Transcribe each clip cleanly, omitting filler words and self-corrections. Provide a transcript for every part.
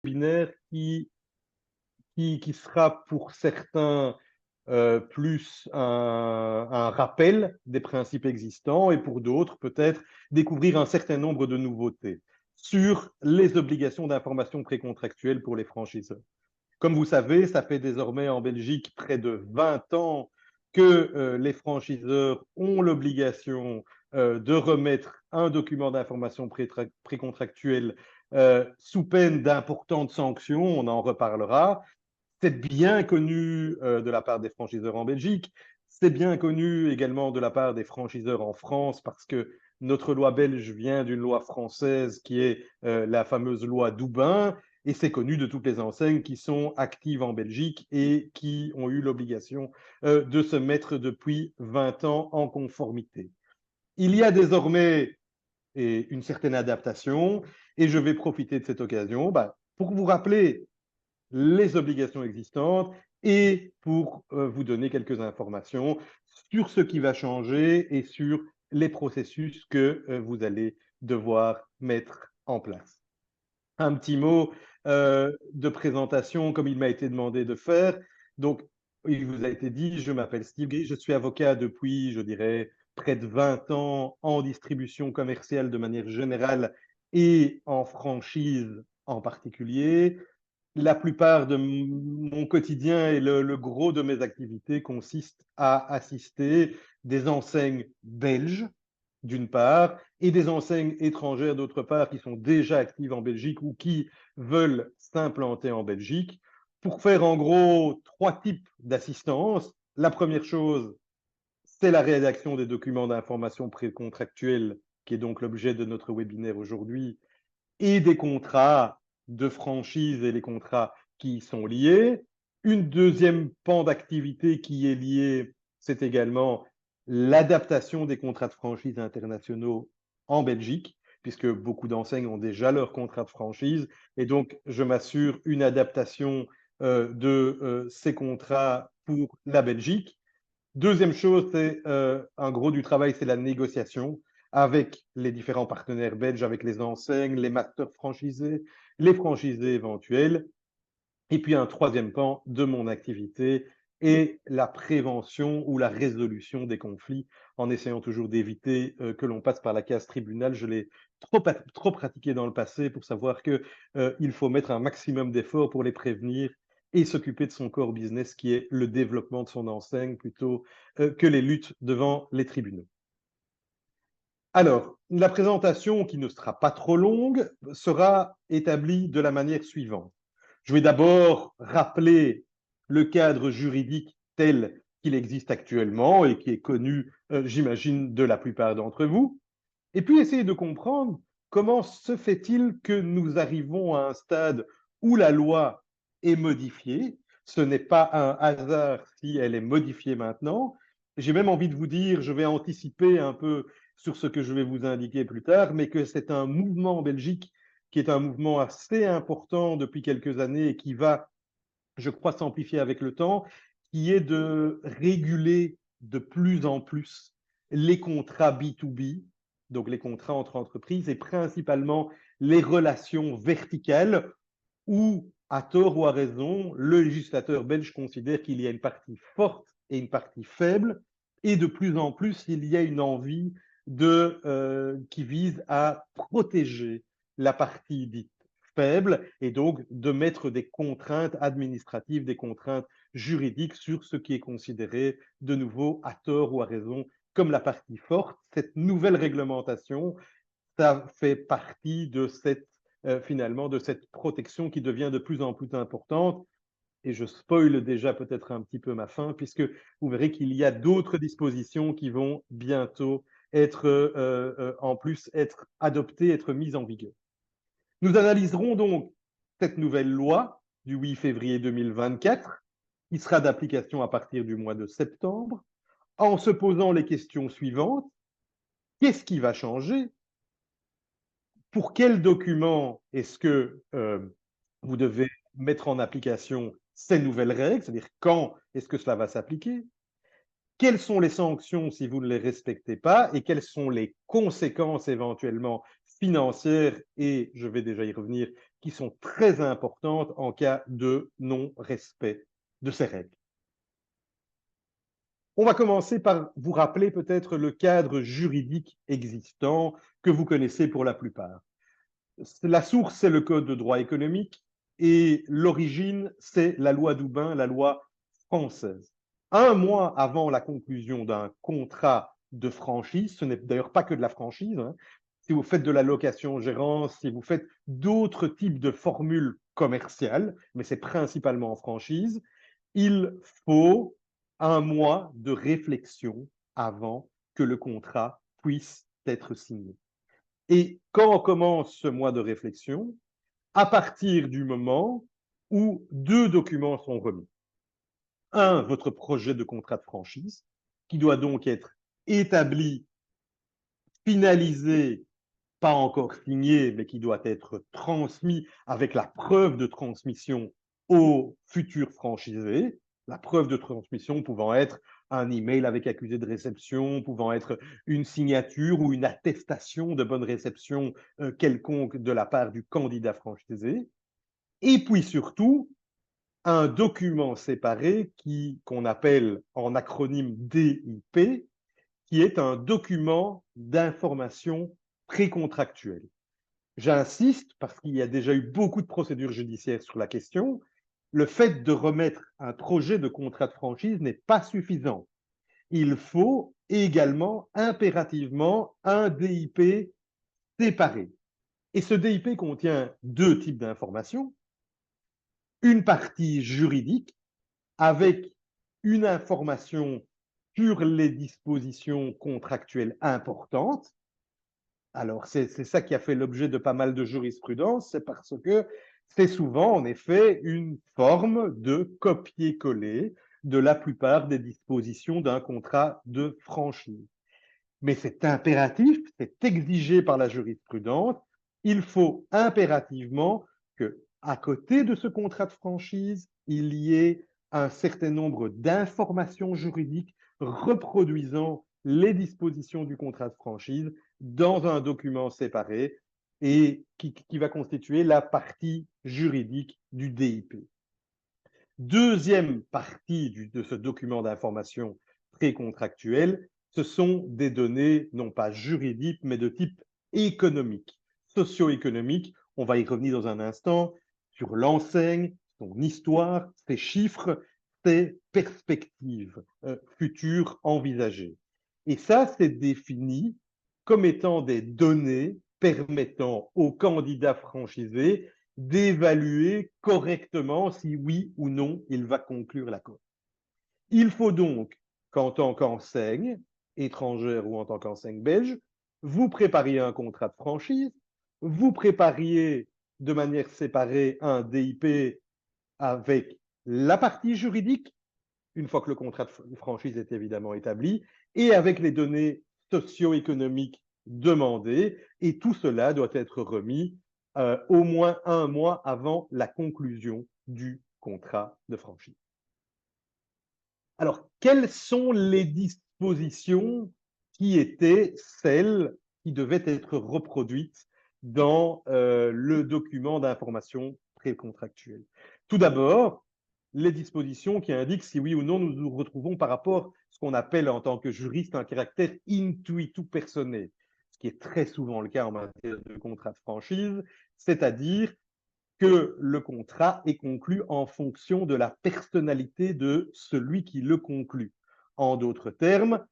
webinaire qui sera pour certains plus un rappel des principes existants et pour d'autres peut-être découvrir un certain nombre de nouveautés sur les obligations d'information précontractuelle pour les franchiseurs. Comme vous savez, ça fait désormais en Belgique près de 20 ans que les franchiseurs ont l'obligation de remettre un document d'information précontractuelle sous peine d'importantes sanctions, on en reparlera. C'est bien connu de la part des franchiseurs en Belgique, c'est bien connu également de la part des franchiseurs en France parce que notre loi belge vient d'une loi française qui est la fameuse loi Doubin et c'est connu de toutes les enseignes qui sont actives en Belgique et qui ont eu l'obligation de se mettre depuis 20 ans en conformité. Il y a désormais une certaine adaptation et je vais profiter de cette occasion pour vous rappeler les obligations existantes et pour vous donner quelques informations sur ce qui va changer et sur les processus que vous allez devoir mettre en place. Un petit mot de présentation, comme il m'a été demandé de faire. Donc, il vous a été dit, je m'appelle Steve Gris, je suis avocat depuis, je dirais, près de 20 ans en distribution commerciale de manière générale et en franchise en particulier. La plupart de mon quotidien et le gros de mes activités consiste à assister des enseignes belges, d'une part, et des enseignes étrangères, d'autre part, qui sont déjà actives en Belgique ou qui veulent s'implanter en Belgique, pour faire en gros 3 types d'assistance. La première chose, c'est la rédaction des documents d'information précontractuels, qui est donc l'objet de notre webinaire aujourd'hui, et des contrats de franchise et les contrats qui y sont liés. Une deuxième pan d'activité qui est liée, c'est également l'adaptation des contrats de franchise internationaux en Belgique, puisque beaucoup d'enseignes ont déjà leur contrat de franchise. Et donc, je m'assure une adaptation de ces contrats pour la Belgique. Deuxième chose, c'est un gros du travail, c'est la négociation avec les différents partenaires belges, avec les enseignes, les masters franchisés, les franchisés éventuels. Et puis un troisième pan de mon activité est la prévention ou la résolution des conflits, en essayant toujours d'éviter que l'on passe par la case tribunal. Je l'ai trop pratiqué dans le passé pour savoir qu'il faut mettre un maximum d'efforts pour les prévenir et s'occuper de son core business qui est le développement de son enseigne plutôt que les luttes devant les tribunaux. Alors, la présentation, qui ne sera pas trop longue, sera établie de la manière suivante. Je vais d'abord rappeler le cadre juridique tel qu'il existe actuellement et qui est connu, j'imagine, de la plupart d'entre vous, et puis essayer de comprendre comment se fait-il que nous arrivons à un stade où la loi est modifiée. Ce n'est pas un hasard si elle est modifiée maintenant. J'ai même envie de vous dire, je vais anticiper un peu sur ce que je vais vous indiquer plus tard, mais que c'est un mouvement en Belgique qui est un mouvement assez important depuis quelques années et qui va, je crois, s'amplifier avec le temps, qui est de réguler de plus en plus les contrats B2B, donc les contrats entre entreprises, et principalement les relations verticales où, à tort ou à raison, le législateur belge considère qu'il y a une partie forte et une partie faible, et de plus en plus, il y a une envie qui vise à protéger la partie dite faible et donc de mettre des contraintes administratives, des contraintes juridiques sur ce qui est considéré de nouveau à tort ou à raison comme la partie forte. Cette nouvelle réglementation, ça fait partie de finalement de cette protection qui devient de plus en plus importante. Et je spoil déjà peut-être un petit peu ma fin, puisque vous verrez qu'il y a d'autres dispositions qui vont bientôt être, en plus, être adoptées, être mises en vigueur. Nous analyserons donc cette nouvelle loi du 8 février 2024, qui sera d'application à partir du mois de septembre, en se posant les questions suivantes. Qu'est-ce qui va changer? Pour quels documents est-ce que vous devez mettre en application ces nouvelles règles? C'est-à-dire quand est-ce que cela va s'appliquer? Quelles sont les sanctions si vous ne les respectez pas et quelles sont les conséquences éventuellement financières et, je vais déjà y revenir, qui sont très importantes en cas de non-respect de ces règles. On va commencer par vous rappeler peut-être le cadre juridique existant que vous connaissez pour la plupart. La source, c'est le Code de droit économique et l'origine, c'est la loi d'Oubin, la loi française. Un mois avant la conclusion d'un contrat de franchise, ce n'est d'ailleurs pas que de la franchise, hein, si vous faites de la location-gérance, si vous faites d'autres types de formules commerciales, mais c'est principalement en franchise, il faut un mois de réflexion avant que le contrat puisse être signé. Et quand on commence ce mois de réflexion, à partir du moment où deux documents sont remis. Un, votre projet de contrat de franchise, qui doit donc être établi, finalisé, pas encore signé, mais qui doit être transmis avec la preuve de transmission au futur franchisé. La preuve de transmission pouvant être un email avec accusé de réception, pouvant être une signature ou une attestation de bonne réception quelconque de la part du candidat franchisé. Et puis surtout, un document séparé qu'on appelle en acronyme DIP, qui est un document d'information précontractuelle. J'insiste, parce qu'il y a déjà eu beaucoup de procédures judiciaires sur la question, le fait de remettre un projet de contrat de franchise n'est pas suffisant. Il faut également impérativement un DIP séparé. Et ce DIP contient deux types d'informations. Une partie juridique avec une information sur les dispositions contractuelles importantes. Alors, c'est ça qui a fait l'objet de pas mal de jurisprudence, c'est parce que c'est souvent, en effet, une forme de copier-coller de la plupart des dispositions d'un contrat de franchise. Mais c'est impératif, c'est exigé par la jurisprudence. Il faut impérativement que, à côté de ce contrat de franchise, il y ait un certain nombre d'informations juridiques reproduisant les dispositions du contrat de franchise dans un document séparé et qui va constituer la partie juridique du DIP. Deuxième partie de ce document d'information précontractuel, ce sont des données non pas juridiques, mais de type économique, socio-économique. On va y revenir dans un instant sur l'enseigne, son histoire, ses chiffres, ses perspectives futures envisagées. Et ça, c'est défini comme étant des données permettant aux candidats franchisés d'évaluer correctement si oui ou non il va conclure l'accord. Il faut donc qu'en tant qu'enseigne étrangère ou en tant qu'enseigne belge, vous prépariez un contrat de franchise, vous prépariez de manière séparée un DIP avec la partie juridique, une fois que le contrat de franchise est évidemment établi, et avec les données socio-économiques demandées, et tout cela doit être remis au moins un mois avant la conclusion du contrat de franchise. Alors, quelles sont les dispositions qui étaient celles qui devaient être reproduites dans le document d'information précontractuelle? Tout d'abord, les dispositions qui indiquent si oui ou non nous nous retrouvons par rapport à ce qu'on appelle en tant que juriste un caractère intuitu personae, ce qui est très souvent le cas en matière de contrat de franchise, c'est-à-dire que le contrat est conclu en fonction de la personnalité de celui qui le conclut. En d'autres termes,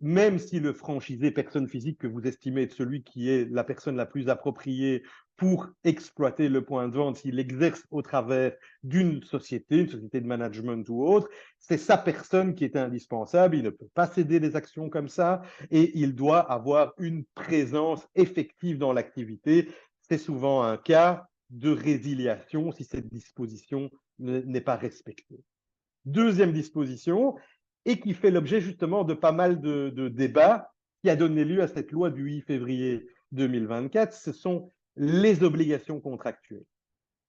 même si le franchisé personne physique que vous estimez être celui qui est la personne la plus appropriée pour exploiter le point de vente, s'il exerce au travers d'une société de management ou autre, c'est sa personne qui est indispensable. Il ne peut pas céder des actions comme ça et il doit avoir une présence effective dans l'activité. C'est souvent un cas de résiliation si cette disposition n'est pas respectée. Deuxième disposition, et qui fait l'objet justement de pas mal de débats, qui a donné lieu à cette loi du 8 février 2024, ce sont les obligations contractuelles.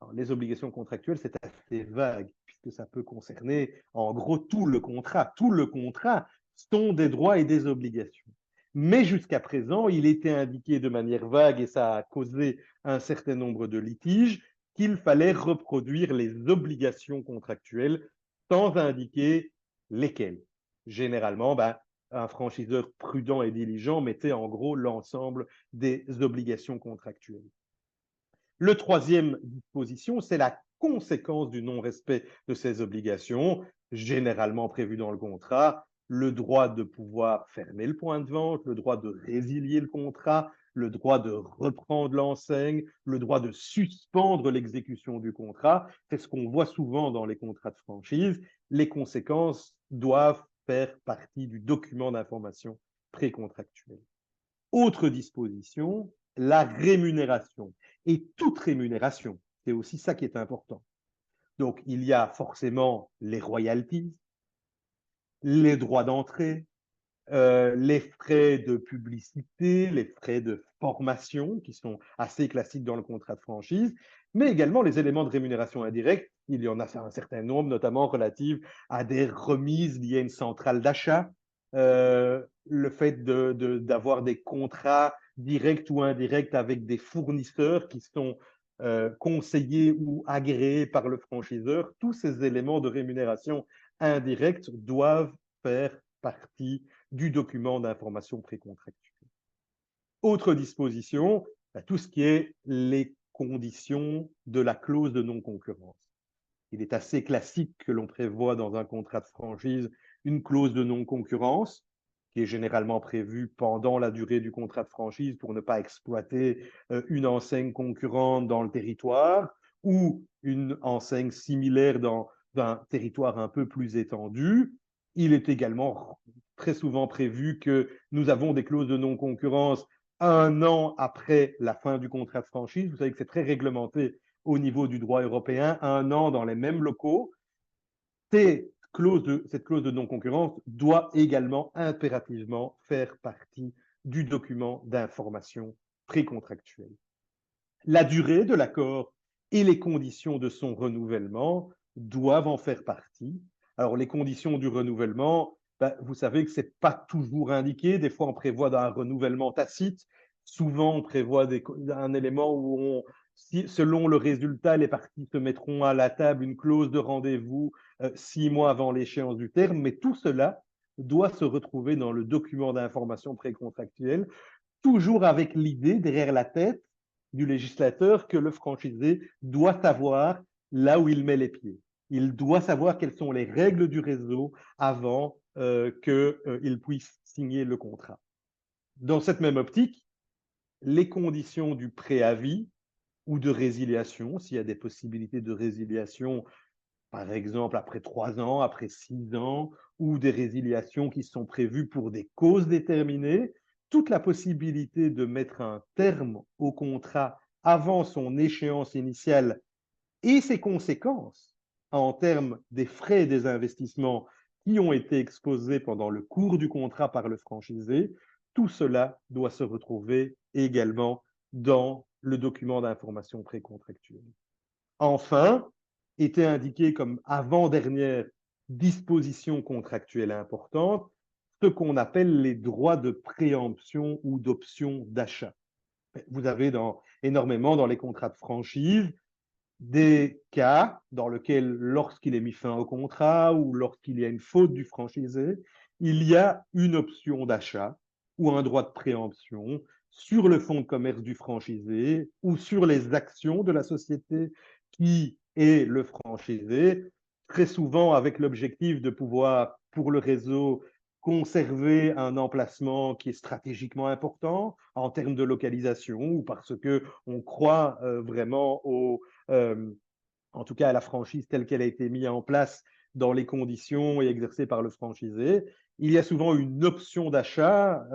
Alors, les obligations contractuelles, c'est assez vague, puisque ça peut concerner en gros tout le contrat. Tout le contrat sont des droits et des obligations. Mais jusqu'à présent, il était indiqué de manière vague, et ça a causé un certain nombre de litiges, qu'il fallait reproduire les obligations contractuelles sans indiquer lesquelles. Généralement, un franchiseur prudent et diligent mettait en gros l'ensemble des obligations contractuelles. Le troisième disposition, c'est la conséquence du non-respect de ces obligations, généralement prévues dans le contrat, le droit de pouvoir fermer le point de vente, le droit de résilier le contrat, le droit de reprendre l'enseigne, le droit de suspendre l'exécution du contrat. C'est ce qu'on voit souvent dans les contrats de franchise. Les conséquences doivent faire partie du document d'information précontractuel. Autre disposition, la rémunération. Et toute rémunération, c'est aussi ça qui est important. Donc, il y a forcément les royalties, les droits d'entrée, les frais de publicité, les frais de formation, qui sont assez classiques dans le contrat de franchise, mais également les éléments de rémunération indirecte. Il y en a un certain nombre, notamment relatives à des remises liées à une centrale d'achat, le fait d'avoir des contrats directs ou indirects avec des fournisseurs qui sont conseillés ou agréés par le franchiseur. Tous ces éléments de rémunération indirecte doivent faire partie du document d'information précontractuelle. Autre disposition, tout ce qui est les conditions de la clause de non-concurrence. Il est assez classique que l'on prévoit dans un contrat de franchise une clause de non-concurrence qui est généralement prévue pendant la durée du contrat de franchise pour ne pas exploiter une enseigne concurrente dans le territoire ou une enseigne similaire dans un territoire un peu plus étendu. Il est également très souvent prévu que nous avons des clauses de non-concurrence un an après la fin du contrat de franchise. Vous savez que c'est très réglementé au niveau du droit européen, un an dans les mêmes locaux. Cette clause de non-concurrence doit également impérativement faire partie du document d'information précontractuel. La durée de l'accord et les conditions de son renouvellement doivent en faire partie. Alors, les conditions du renouvellement, vous savez que ce n'est pas toujours indiqué. Des fois, on prévoit un renouvellement tacite. Souvent, on prévoit un élément où, selon le résultat, les parties se mettront à la table une clause de rendez-vous 6 mois avant l'échéance du terme. Mais tout cela doit se retrouver dans le document d'information précontractuelle, toujours avec l'idée derrière la tête du législateur que le franchisé doit savoir là où il met les pieds. Il doit savoir quelles sont les règles du réseau avant qu'il puisse signer le contrat. Dans cette même optique, les conditions du préavis ou de résiliation, s'il y a des possibilités de résiliation, par exemple après 3 ans, après 6 ans, ou des résiliations qui sont prévues pour des causes déterminées, toute la possibilité de mettre un terme au contrat avant son échéance initiale et ses conséquences en termes des frais et des investissements qui ont été exposés pendant le cours du contrat par le franchisé, tout cela doit se retrouver également dans le document d'information précontractuelle. Enfin, était indiqué comme avant-dernière disposition contractuelle importante, ce qu'on appelle les droits de préemption ou d'option d'achat. Vous avez énormément dans les contrats de franchise des cas dans lesquels, lorsqu'il est mis fin au contrat ou lorsqu'il y a une faute du franchisé, il y a une option d'achat ou un droit de préemption sur le fonds de commerce du franchisé ou sur les actions de la société qui est le franchisé, très souvent avec l'objectif de pouvoir, pour le réseau, conserver un emplacement qui est stratégiquement important en termes de localisation ou parce qu'on croit vraiment en tout cas à la franchise telle qu'elle a été mise en place dans les conditions et exercée par le franchisé. Il y a souvent une option d'achat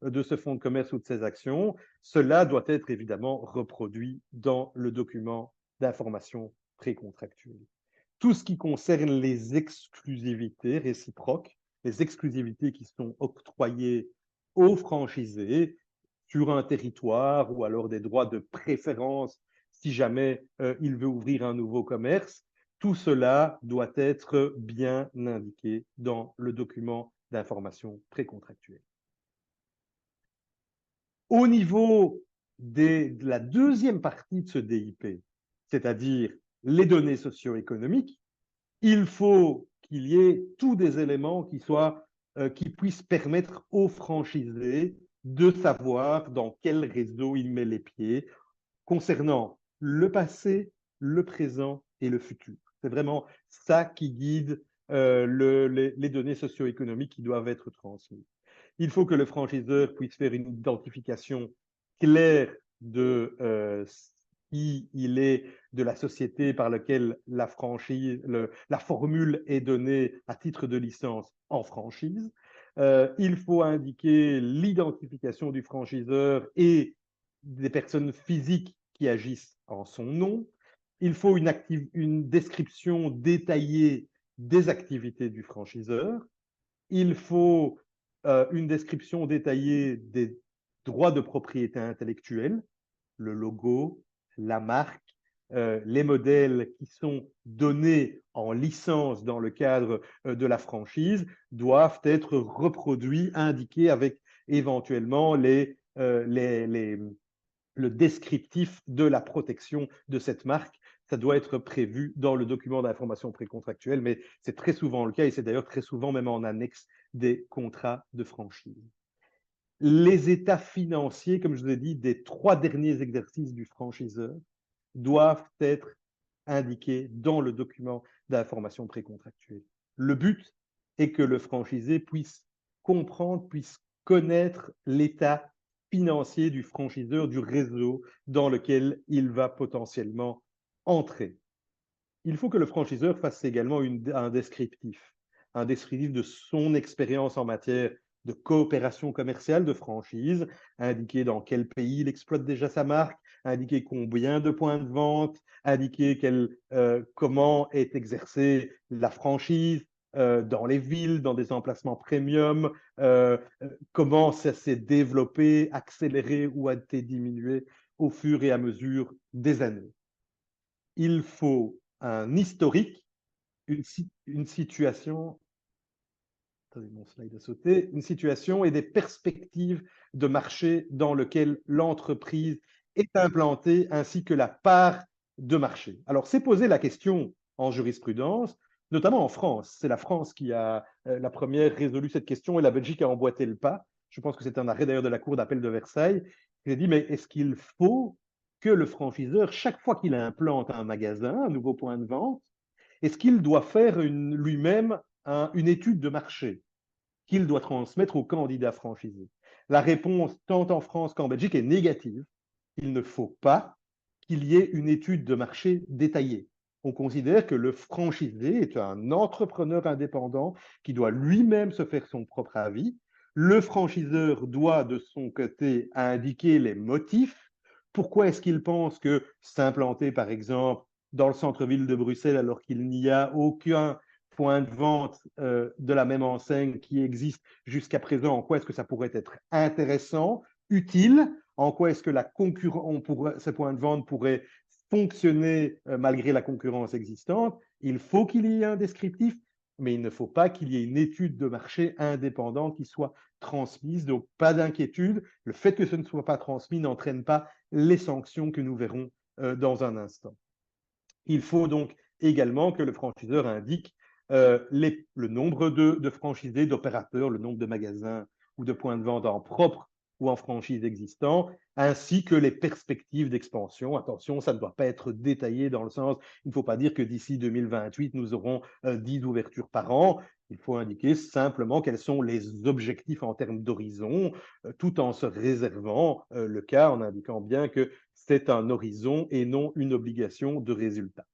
de ce fonds de commerce ou de ces actions. Cela doit être évidemment reproduit dans le document d'information précontractuelle. Tout ce qui concerne les exclusivités réciproques, les exclusivités qui sont octroyées aux franchisés sur un territoire ou alors des droits de préférence si jamais il veut ouvrir un nouveau commerce, tout cela doit être bien indiqué dans le document d'information précontractuelle. Au niveau de la deuxième partie de ce DIP, c'est-à-dire les données socio-économiques, il faut qu'il y ait tous des éléments qui puissent permettre aux franchisés de savoir dans quel réseau il met les pieds concernant le passé, le présent et le futur. C'est vraiment ça qui guide les données socio-économiques qui doivent être transmises. Il faut que le franchiseur puisse faire une identification claire de qui il est, de la société par laquelle la formule est donnée à titre de licence en franchise. Il faut indiquer l'identification du franchiseur et des personnes physiques qui agissent en son nom. Il faut une description détaillée des activités du franchiseur. Il faut une description détaillée des droits de propriété intellectuelle, le logo, la marque, les modèles qui sont donnés en licence dans le cadre de la franchise doivent être reproduits, indiqués avec éventuellement le descriptif de la protection de cette marque. Ça doit être prévu dans le document d'information précontractuelle, mais c'est très souvent le cas et c'est d'ailleurs très souvent même en annexe des contrats de franchise. Les états financiers, comme je vous ai dit, des 3 derniers exercices du franchiseur doivent être indiqués dans le document d'information précontractuelle. Le but est que le franchisé puisse comprendre, puisse connaître l'état financier du franchiseur, du réseau dans lequel il va potentiellement entrer. Il faut que le franchiseur fasse également un descriptif de son expérience en matière de coopération commerciale de franchise, indiquer dans quel pays il exploite déjà sa marque, indiquer combien de points de vente, indiquer comment est exercée la franchise dans les villes, dans des emplacements premium, comment ça s'est développé, accéléré ou a été diminué au fur et à mesure des années. Il faut un historique, une situation, attendez, mon slide a sauté, une situation et des perspectives de marché dans lequel l'entreprise est implantée, ainsi que la part de marché. Alors, c'est posé la question en jurisprudence, notamment en France. C'est la France qui a la première résolu cette question et la Belgique a emboîté le pas. Je pense que c'est un arrêt d'ailleurs de la Cour d'appel de Versailles qui a dit, mais est-ce qu'il faut que le franchiseur, chaque fois qu'il implante un magasin, un nouveau point de vente, est-ce qu'il doit faire lui-même une étude de marché qu'il doit transmettre aux candidats franchisés? La réponse, tant en France qu'en Belgique, est négative. Il ne faut pas qu'il y ait une étude de marché détaillée. On considère que le franchisé est un entrepreneur indépendant qui doit lui-même se faire son propre avis. Le franchiseur doit, de son côté, indiquer les motifs. Pourquoi est-ce qu'il pense que s'implanter, par exemple, dans le centre-ville de Bruxelles, alors qu'il n'y a aucun point de vente de la même enseigne qui existe jusqu'à présent, en quoi est-ce que ça pourrait être intéressant, utile, en quoi est-ce que ces points de vente pourraient fonctionner malgré la concurrence existante? Il faut qu'il y ait un descriptif, mais il ne faut pas qu'il y ait une étude de marché indépendante qui soit transmise. Donc, pas d'inquiétude. Le fait que ce ne soit pas transmis n'entraîne pas les sanctions que nous verrons dans un instant. Il faut donc également que le franchiseur indique le nombre de franchisés, d'opérateurs, le nombre de magasins ou de points de vente en propre ou en franchise existants, ainsi que les perspectives d'expansion. Attention, ça ne doit pas être détaillé dans le sens, il ne faut pas dire que d'ici 2028, nous aurons 10 ouvertures par an. Il faut indiquer simplement quels sont les objectifs en termes d'horizon, tout en se réservant le cas, en indiquant bien que c'est un horizon et non une obligation de résultat.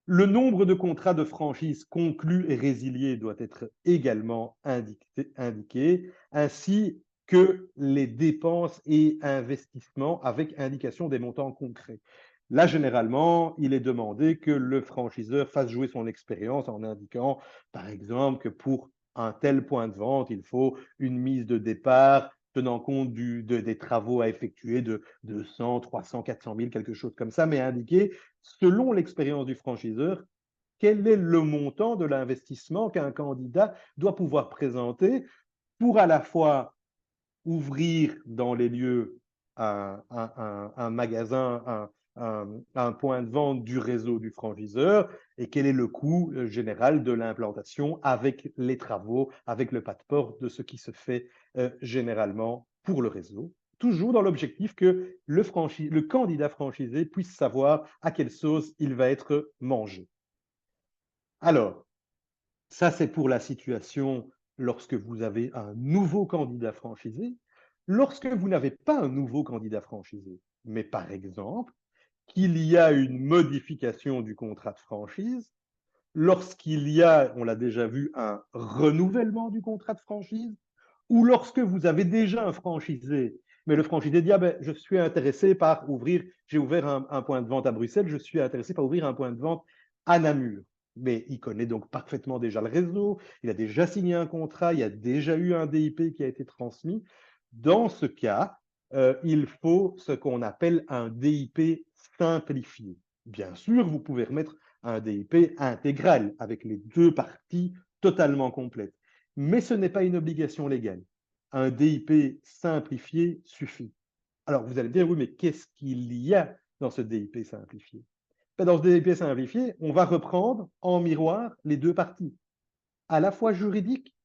Le nombre de contrats de franchise conclus et résiliés doit être également indiqué, ainsi que les dépenses et investissements avec indication des montants concrets. Là, généralement, il est demandé que le franchiseur fasse jouer son expérience en indiquant, par exemple, que pour un tel point de vente, il faut une mise de départ tenant compte des travaux à effectuer de 200, 300, 400 000, quelque chose comme ça, mais indiquer, selon l'expérience du franchiseur, quel est le montant de l'investissement qu'un candidat doit pouvoir présenter pour à la fois ouvrir dans les lieux un magasin, un point de vente du réseau du franchiseur et quel est le coût général de l'implantation avec les travaux, avec le pas de porte de ce qui se fait généralement pour le réseau. Toujours dans l'objectif que le candidat franchisé puisse savoir à quelle sauce il va être mangé. Alors, ça, c'est pour la situation lorsque vous avez un nouveau candidat franchisé. Lorsque vous n'avez pas un nouveau candidat franchisé, mais par exemple, qu'il y a une modification du contrat de franchise, lorsqu'il y a, on l'a déjà vu, un renouvellement du contrat de franchise, ou lorsque vous avez déjà un franchisé, mais le franchisé dit, ah ben, je suis intéressé par ouvrir, j'ai ouvert un point de vente à Bruxelles, je suis intéressé par ouvrir un point de vente à Namur. Mais il connaît donc parfaitement déjà le réseau, il a déjà signé un contrat, il y a déjà eu un DIP qui a été transmis. Dans ce cas, il faut ce qu'on appelle un DIP simplifié. Bien sûr, vous pouvez remettre un DIP intégral avec les deux parties totalement complètes. Mais ce n'est pas une obligation légale. Un DIP simplifié suffit. Alors, vous allez me dire, oui, mais qu'est-ce qu'il y a dans ce DIP simplifié? Dans ce DIP simplifié, on va reprendre en miroir les deux parties, à la fois juridique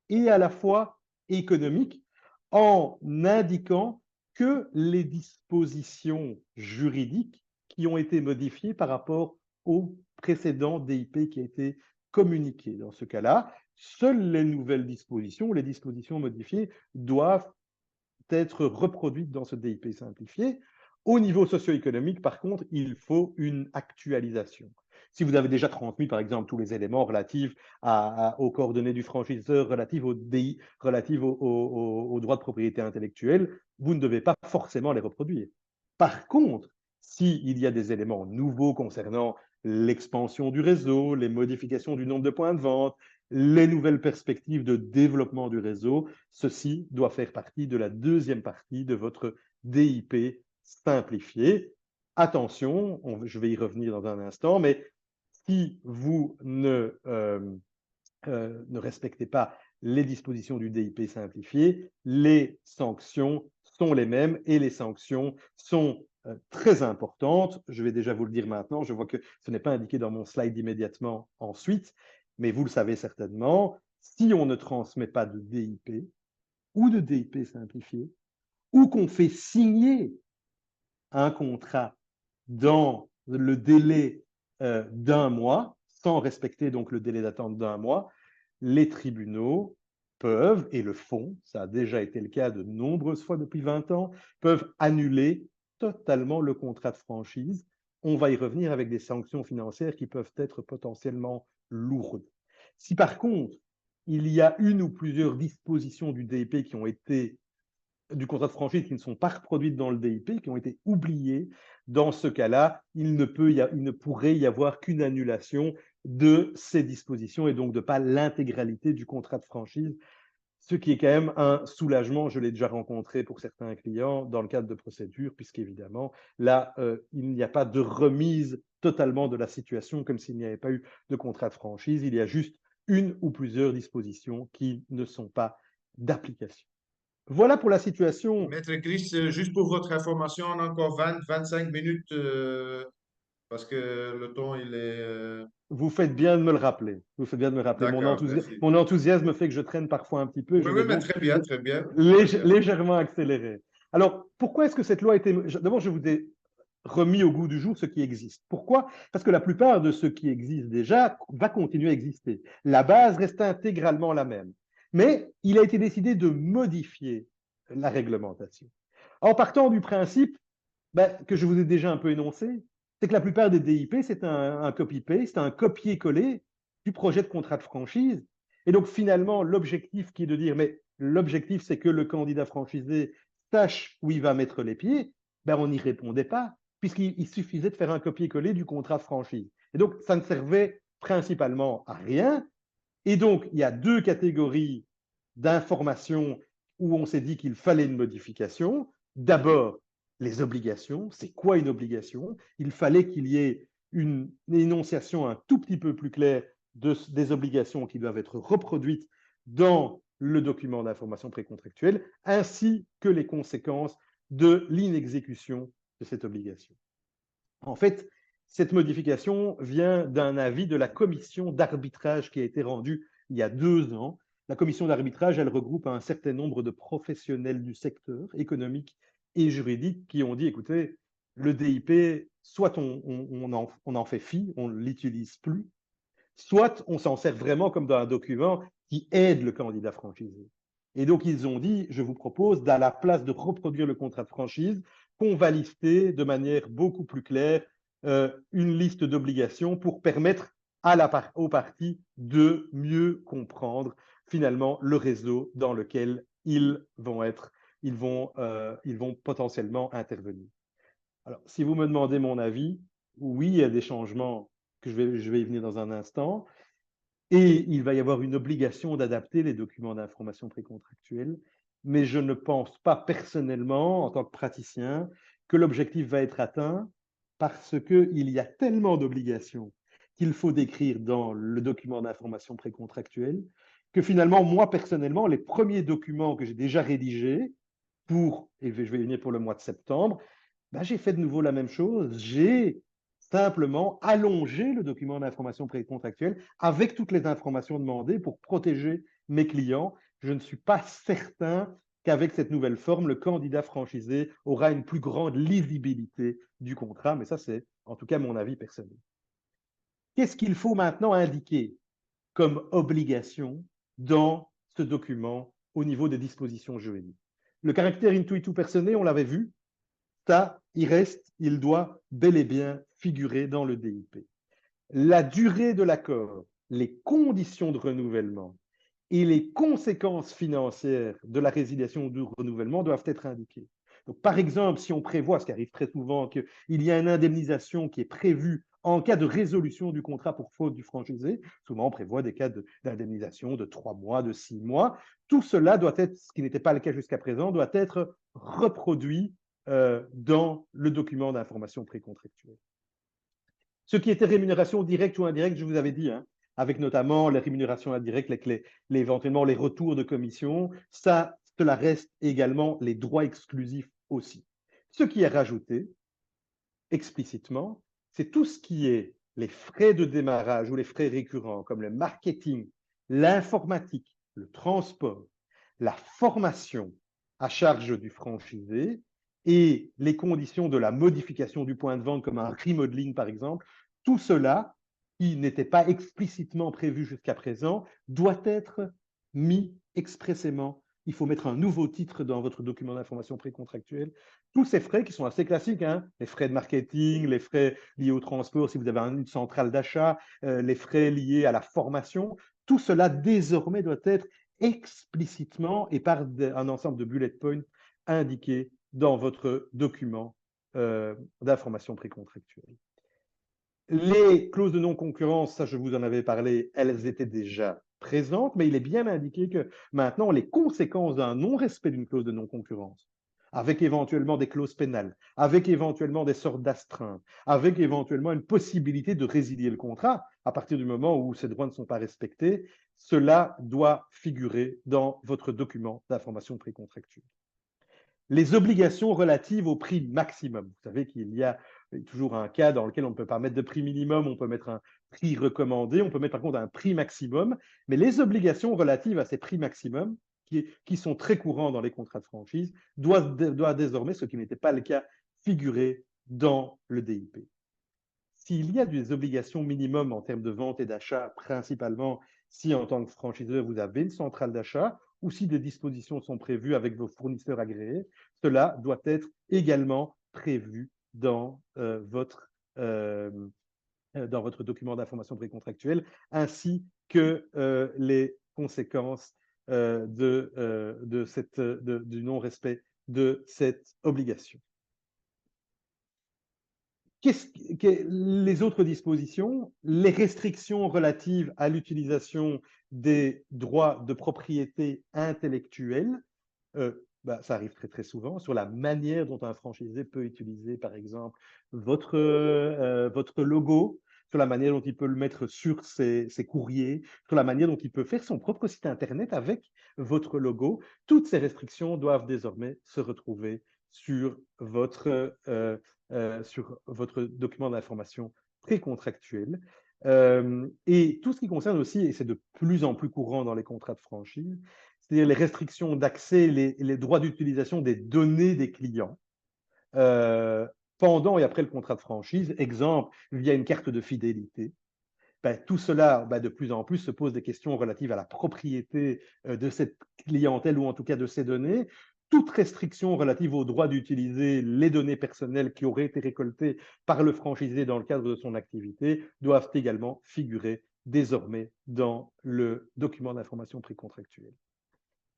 et à la fois économique, en indiquant que les dispositions juridiques qui ont été modifiées par rapport au précédent DIP qui a été communiqué. Dans ce cas-là, seules les nouvelles dispositions, les dispositions modifiées, doivent être reproduites dans ce DIP simplifié. Au niveau socio-économique, par contre, il faut une actualisation. Si vous avez déjà transmis, par exemple, tous les éléments relatifs aux coordonnées du franchiseur, relatifs au DI, relatifs aux droits de propriété intellectuelle, vous ne devez pas forcément les reproduire. Par contre, s'il y a des éléments nouveaux concernant l'expansion du réseau, les modifications du nombre de points de vente, les nouvelles perspectives de développement du réseau, ceci doit faire partie de la deuxième partie de votre DIP simplifié. Attention, je vais y revenir dans un instant, mais si vous ne respectez pas les dispositions du DIP simplifié, les sanctions sont les mêmes et les sanctions sont très importantes. Je vais déjà vous le dire maintenant, je vois que ce n'est pas indiqué dans mon slide immédiatement ensuite, mais vous le savez certainement, si on ne transmet pas de DIP ou de DIP simplifié, ou qu'on fait signer un contrat dans le délai d'un mois, sans respecter donc le délai d'attente d'un mois, les tribunaux peuvent, et le font, ça a déjà été le cas de nombreuses fois depuis 20 ans, peuvent annuler totalement le contrat de franchise. On va y revenir avec des sanctions financières qui peuvent être potentiellement lourdes. Si par contre, il y a une ou plusieurs dispositions du DIP qui ont été du contrat de franchise qui ne sont pas reproduites dans le DIP, qui ont été oubliées, dans ce cas-là, il ne pourrait y avoir qu'une annulation de ces dispositions et donc de pas l'intégralité du contrat de franchise, ce qui est quand même un soulagement. Je l'ai déjà rencontré pour certains clients dans le cadre de procédures, puisqu'évidemment, là, il n'y a pas de remise totalement de la situation comme s'il n'y avait pas eu de contrat de franchise. Il y a juste une ou plusieurs dispositions qui ne sont pas d'application. Voilà pour la situation. Maître Chris, juste pour votre information, on a encore 20-25 minutes parce que le temps, il est... Vous faites bien de me le rappeler. Vous faites bien de me le rappeler. D'accord, merci. Mon enthousiasme fait que je traîne parfois un petit peu et Oui, je oui, vais mais donc très bien, très bien, très bien. légèrement accélérer. Alors, pourquoi est-ce que cette loi a été... D'abord, je vous ai remis au goût du jour ce qui existe. Pourquoi? Parce que la plupart de ce qui existe déjà va continuer à exister. La base reste intégralement la même. Mais il a été décidé de modifier la réglementation. En partant du principe que je vous ai déjà un peu énoncé, c'est que la plupart des DIP, c'est un copy-paste, un copier-coller du projet de contrat de franchise. Et donc, finalement, l'objectif qui est de dire, mais l'objectif, c'est que le candidat franchisé sache où il va mettre les pieds, on n'y répondait pas, puisqu'il suffisait de faire un copier-coller du contrat de franchise. Et donc, ça ne servait principalement à rien. Et donc, il y a deux catégories d'informations où on s'est dit qu'il fallait une modification. D'abord, les obligations. C'est quoi une obligation? Il fallait qu'il y ait une énonciation un tout petit peu plus claire des obligations qui doivent être reproduites dans le document d'information précontractuelle, ainsi que les conséquences de l'inexécution de cette obligation. En fait, cette modification vient d'un avis de la commission d'arbitrage qui a été rendue il y a 2 ans. La commission d'arbitrage, elle regroupe un certain nombre de professionnels du secteur économique et juridique qui ont dit, écoutez, le DIP, soit on en fait fi, on ne l'utilise plus, soit on s'en sert vraiment comme dans un document qui aide le candidat franchisé. Et donc, ils ont dit, je vous propose, à la place de reproduire le contrat de franchise, qu'on va lister de manière beaucoup plus claire une liste d'obligations pour permettre aux parties de mieux comprendre finalement le réseau dans lequel ils vont potentiellement intervenir. Alors, si vous me demandez mon avis, oui, il y a des changements que je vais y venir dans un instant, et il va y avoir une obligation d'adapter les documents d'information précontractuelle, mais je ne pense pas personnellement, en tant que praticien, que l'objectif va être atteint parce qu'il y a tellement d'obligations qu'il faut décrire dans le document d'information précontractuelle que finalement, moi personnellement, les premiers documents que j'ai déjà rédigés et je vais venir pour le mois de septembre, ben, j'ai fait de nouveau la même chose. J'ai simplement allongé le document d'information précontractuelle avec toutes les informations demandées pour protéger mes clients. Je ne suis pas certain qu'avec cette nouvelle forme, le candidat franchisé aura une plus grande lisibilité du contrat, mais ça, c'est en tout cas mon avis personnel. Qu'est-ce qu'il faut maintenant indiquer comme obligation dans ce document au niveau des dispositions juridiques? Le caractère intuitu personné, on l'avait vu, ça, il doit bel et bien figurer dans le DIP. La durée de l'accord, les conditions de renouvellement et les conséquences financières de la résiliation ou du renouvellement doivent être indiquées. Donc, par exemple, si on prévoit, ce qui arrive très souvent, qu'il y a une indemnisation qui est prévue en cas de résolution du contrat pour faute du franchisé, souvent on prévoit des cas d'indemnisation de 3 mois, de 6 mois, tout cela doit être, ce qui n'était pas le cas jusqu'à présent, doit être reproduit dans le document d'information précontractuelle. Ce qui était rémunération directe ou indirecte, je vous avais dit, hein, avec notamment les rémunérations indirectes, éventuellement les retours de commission, cela reste également les droits exclusifs aussi. Ce qui est rajouté explicitement, c'est tout ce qui est les frais de démarrage ou les frais récurrents, comme le marketing, l'informatique, le transport, la formation à charge du franchisé et les conditions de la modification du point de vente, comme un remodeling par exemple, tout cela, qui n'était pas explicitement prévu jusqu'à présent, doit être mis expressément. Il faut mettre un nouveau titre dans votre document d'information précontractuelle. Tous ces frais qui sont assez classiques, hein, les frais de marketing, les frais liés au transport si vous avez une centrale d'achat, les frais liés à la formation, tout cela désormais doit être explicitement et par un ensemble de bullet points indiqué dans votre document d'information précontractuelle. Les clauses de non-concurrence, ça je vous en avais parlé, elles étaient déjà présentes, mais il est bien indiqué que maintenant les conséquences d'un non-respect d'une clause de non-concurrence, avec éventuellement des clauses pénales, avec éventuellement des sortes d'astreintes, avec éventuellement une possibilité de résilier le contrat à partir du moment où ces droits ne sont pas respectés, cela doit figurer dans votre document d'information précontractuelle. Les obligations relatives au prix maximum. Vous savez qu'il y a toujours un cas dans lequel on ne peut pas mettre de prix minimum, on peut mettre un prix recommandé, on peut mettre par contre un prix maximum, mais les obligations relatives à ces prix maximum, qui sont très courants dans les contrats de franchise, doivent désormais, ce qui n'était pas le cas, figurer dans le DIP. S'il y a des obligations minimum en termes de vente et d'achat, principalement si en tant que franchiseur, vous avez une centrale d'achat ou si des dispositions sont prévues avec vos fournisseurs agréés, cela doit être également prévu dans votre document d'information précontractuelle, ainsi que les conséquences du non-respect de cette obligation. Les autres dispositions, les restrictions relatives à l'utilisation des droits de propriété intellectuelle, ça arrive très très souvent, sur la manière dont un franchisé peut utiliser, par exemple, votre logo, sur la manière dont il peut le mettre sur ses courriers, sur la manière dont il peut faire son propre site Internet avec votre logo. Toutes ces restrictions doivent désormais se retrouver sur votre sur votre document d'information précontractuel. Et tout ce qui concerne aussi, et c'est de plus en plus courant dans les contrats de franchise, c'est-à-dire les restrictions d'accès, les droits d'utilisation des données des clients pendant et après le contrat de franchise. Exemple, via une carte de fidélité. Ben, tout cela, ben, de plus en plus, se pose des questions relatives à la propriété de cette clientèle ou en tout cas de ces données. Toute restriction relative au droit d'utiliser les données personnelles qui auraient été récoltées par le franchisé dans le cadre de son activité doivent également figurer désormais dans le document d'information précontractuelle.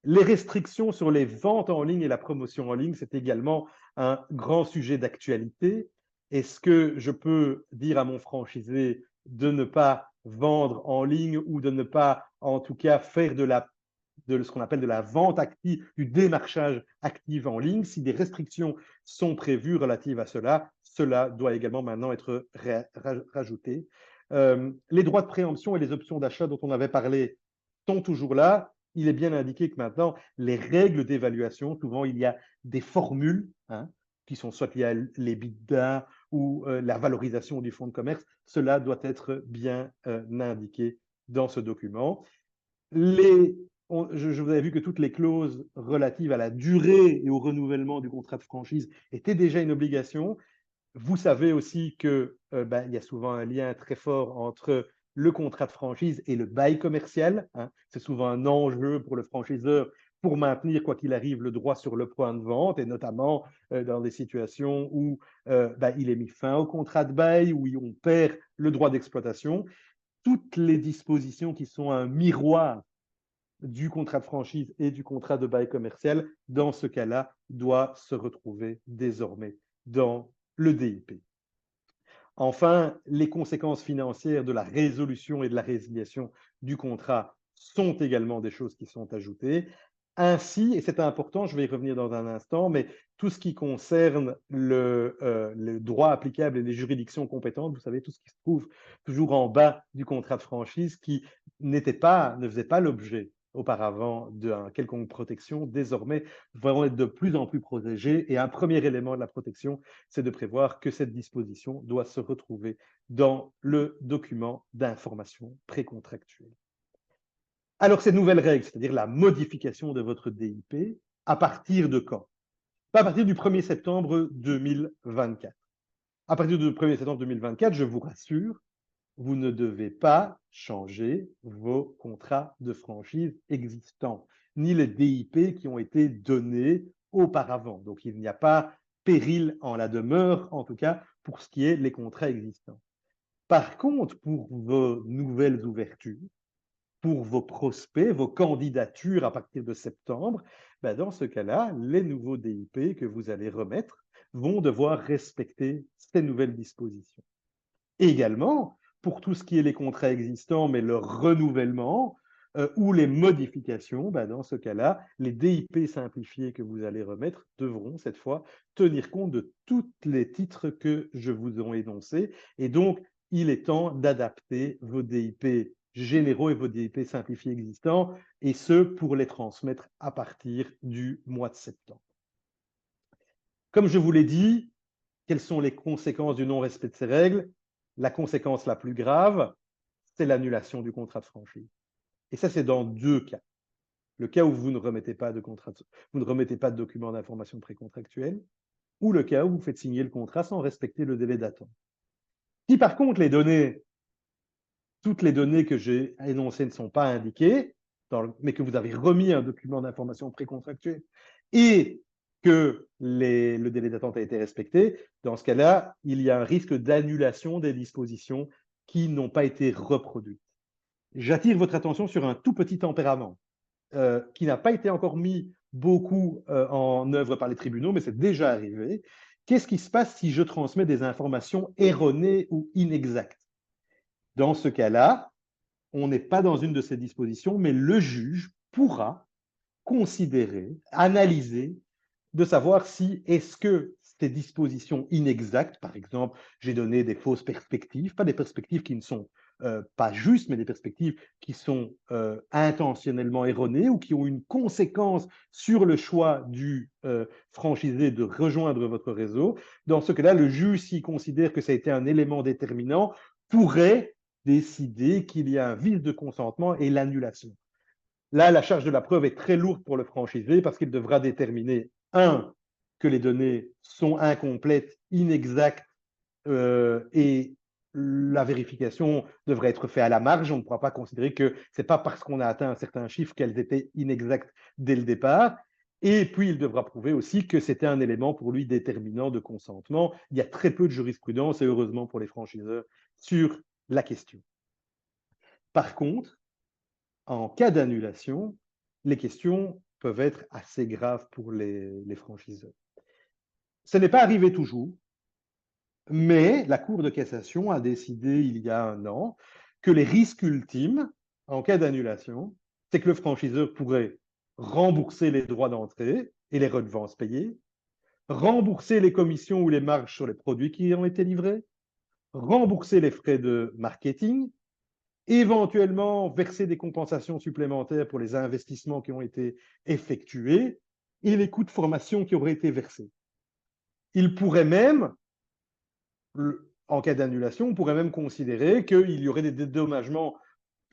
Les restrictions sur les ventes en ligne et la promotion en ligne, c'est également un grand sujet d'actualité. Est-ce que je peux dire à mon franchisé de ne pas vendre en ligne ou de ne pas, en tout cas, faire de ce qu'on appelle de la vente active, du démarchage actif en ligne? Si des restrictions sont prévues relatives à cela, cela doit également maintenant être rajouté. Les droits de préemption et les options d'achat dont on avait parlé sont toujours là. Il est bien indiqué que maintenant, les règles d'évaluation, souvent il y a des formules qui sont soit liées à l'EBITDA ou la valorisation du fonds de commerce. Cela doit être bien indiqué dans ce document. Je vous avais vu que toutes les clauses relatives à la durée et au renouvellement du contrat de franchise étaient déjà une obligation. Vous savez aussi qu'il y a souvent un lien très fort entre le contrat de franchise et le bail commercial. C'est souvent un enjeu pour le franchiseur pour maintenir, quoi qu'il arrive, le droit sur le point de vente, et notamment dans des situations où il est mis fin au contrat de bail, où on perd le droit d'exploitation. Toutes les dispositions qui sont un miroir du contrat de franchise et du contrat de bail commercial, dans ce cas-là, doit se retrouver désormais dans le DIP. Enfin, les conséquences financières de la résolution et de la résiliation du contrat sont également des choses qui sont ajoutées. Ainsi, et c'est important, je vais y revenir dans un instant, mais tout ce qui concerne le droit applicable et les juridictions compétentes, vous savez, tout ce qui se trouve toujours en bas du contrat de franchise qui ne faisait pas l'objet auparavant d'une quelconque protection, désormais vont être de plus en plus protégés. Et un premier élément de la protection, c'est de prévoir que cette disposition doit se retrouver dans le document d'information précontractuelle. Alors, ces nouvelles règles, c'est-à-dire la modification de votre DIP, à partir de quand? Pas à partir du 1er septembre 2024. À partir du 1er septembre 2024, je vous rassure, vous ne devez pas changer vos contrats de franchise existants, ni les DIP qui ont été donnés auparavant. Donc, il n'y a pas péril en la demeure, en tout cas pour ce qui est les contrats existants. Par contre, pour vos nouvelles ouvertures, pour vos prospects, vos candidatures à partir de septembre, dans ce cas-là, les nouveaux DIP que vous allez remettre vont devoir respecter ces nouvelles dispositions. Également, pour tout ce qui est les contrats existants, mais leur renouvellement ou les modifications, dans ce cas-là, les DIP simplifiés que vous allez remettre devront cette fois tenir compte de tous les titres que je vous ai énoncés. Et donc, il est temps d'adapter vos DIP généraux et vos DIP simplifiés existants, et ce, pour les transmettre à partir du mois de septembre. Comme je vous l'ai dit, quelles sont les conséquences du non-respect de ces règles? La conséquence la plus grave, c'est l'annulation du contrat de franchise. Et ça, c'est dans deux cas. Le cas où vous ne remettez pas de document d'information précontractuelle, ou le cas où vous faites signer le contrat sans respecter le délai d'attente. Si par contre toutes les données que j'ai énoncées ne sont pas indiquées, mais que vous avez remis un document d'information précontractuelle et que le délai d'attente a été respecté, dans ce cas-là, il y a un risque d'annulation des dispositions qui n'ont pas été reproduites. J'attire votre attention sur un tout petit tempérament qui n'a pas été encore mis beaucoup en œuvre par les tribunaux, mais c'est déjà arrivé. Qu'est-ce qui se passe si je transmets des informations erronées ou inexactes? Dans ce cas-là, on n'est pas dans une de ces dispositions, mais le juge pourra considérer, analyser, de savoir si est-ce que ces dispositions inexactes, par exemple, j'ai donné des fausses perspectives, pas des perspectives qui ne sont pas justes, mais des perspectives qui sont intentionnellement erronées ou qui ont une conséquence sur le choix du franchisé de rejoindre votre réseau. Dans ce cas-là, le juge, s'il considère que ça a été un élément déterminant, pourrait décider qu'il y a un vice de consentement et l'annulation. Là, la charge de la preuve est très lourde pour le franchisé parce qu'il devra déterminer, un, que les données sont incomplètes, inexactes, et la vérification devrait être faite à la marge. On ne pourra pas considérer que ce n'est pas parce qu'on a atteint un certain chiffre qu'elles étaient inexactes dès le départ. Et puis, il devra prouver aussi que c'était un élément pour lui déterminant de consentement. Il y a très peu de jurisprudence, et heureusement pour les franchiseurs, sur la question. Par contre, en cas d'annulation, les questions peuvent être assez graves pour les franchiseurs. Ce n'est pas arrivé toujours, mais la Cour de cassation a décidé il y a un an que les risques ultimes en cas d'annulation, c'est que le franchiseur pourrait rembourser les droits d'entrée et les redevances payées, rembourser les commissions ou les marges sur les produits qui ont été livrés, rembourser les frais de marketing, éventuellement verser des compensations supplémentaires pour les investissements qui ont été effectués et les coûts de formation qui auraient été versés. Il pourrait même, en cas d'annulation, on pourrait même considérer qu'il y aurait des dédommagements